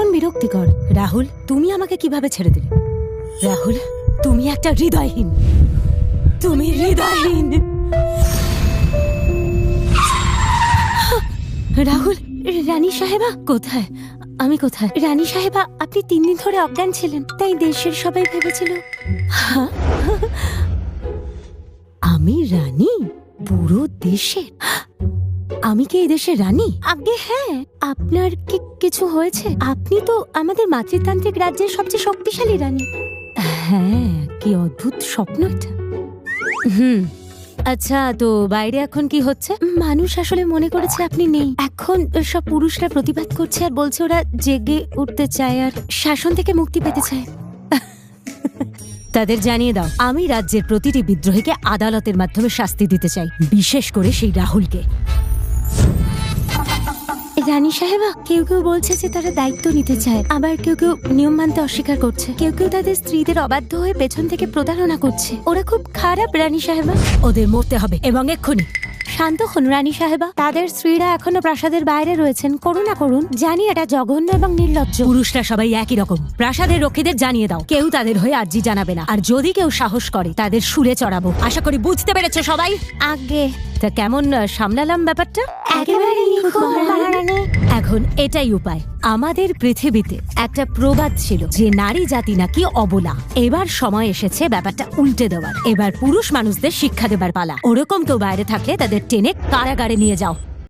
ভীষণ বিরক্তিকর। রাহুল, তুমি আমাকে কিভাবে ছেড়ে দিলে? রাহুল, তুমি একটা হৃদয়হীন। তুমি হৃদয়হীন। রাহুল, রানী সাহেবা কোথায়? আমি কোথায়? রানী সাহেবা, আপনি 3 দিন ধরে অজ্ঞান ছিলেন, তাই দেশের সবাই ভেবেছিল। আমি রানী? পুরো দেশে? আমি কি এই দেশের রানী? আগে হ্যাঁ। আপনার কি কিছু হয়েছে? আপনি তো আমাদের মাতৃতান্ত্রিক রাজ্যের সবচেয়ে শক্তিশালী রানী। হ্যাঁ, কি অদ্ভুত স্বপ্ন এটা। আচ্ছা, তো বাইরে এখন কি হচ্ছে? মানুষ আসলে মনে করেছে আপনি নেই। এখন সব পুরুষরা প্রতিবাদ করছে আর বলছে ওরা জেগে উঠতে চায় আর শাসন থেকে মুক্তি পেতে চায়। তাদের জানিয়ে দাও, আমি রাজ্যের প্রতিটি বিদ্রোহীকে আদালতের মাধ্যমে শাস্তি দিতে চাই, বিশেষ করে সেই রাহুলকে। রানী সাহেবা, কেউ কেউ বলছে যে তারা দায়িত্ব নিতে চায়, আবার কেউ কেউ নিয়ম মানতে অস্বীকার করছে। কেউ কেউ তাদের স্ত্রীদের অবাধ্য হয়ে পেছন থেকে প্রতারণা করছে। ওরা খুব খারাপ রানী সাহেবা। ওদের মরতে হবে এবং এক্ষুনি। শান্ত হন রানী সাহেবা, তাদের স্ত্রীরা এখনো প্রাসাদের বাইরে রয়েছেন। করুণা করুন, জানি এটা জঘন্য এবং নির্লজ্জ। পুরুষরা সবাই একই রকম। প্রাসাদের রক্ষীদের জানিয়ে দাও, কেউ তাদের হয়ে আর্জি জানাবে না। আর যদি কেউ সাহস করে তাদের শুলে চড়াবো। আশা করি বুঝতে পেরেছো সবাই? আগে তা কেমন সামলালাম ব্যাপারটা? একেবারে নিখুঁত মহারানী। এখন এটাই উপায়। আমাদের পৃথিবীতে একটা প্রবাদ ছিল যে নারী জাতি নাকি অবলা। এবার সময় এসেছে ব্যাপারটা উল্টে দেওয়ার। এবার পুরুষ মানুষদের শিক্ষা দেবার পালা। ওরকম কেউ বাইরে থাকলে তাদের টেনে কারাগারে নিয়ে যাও।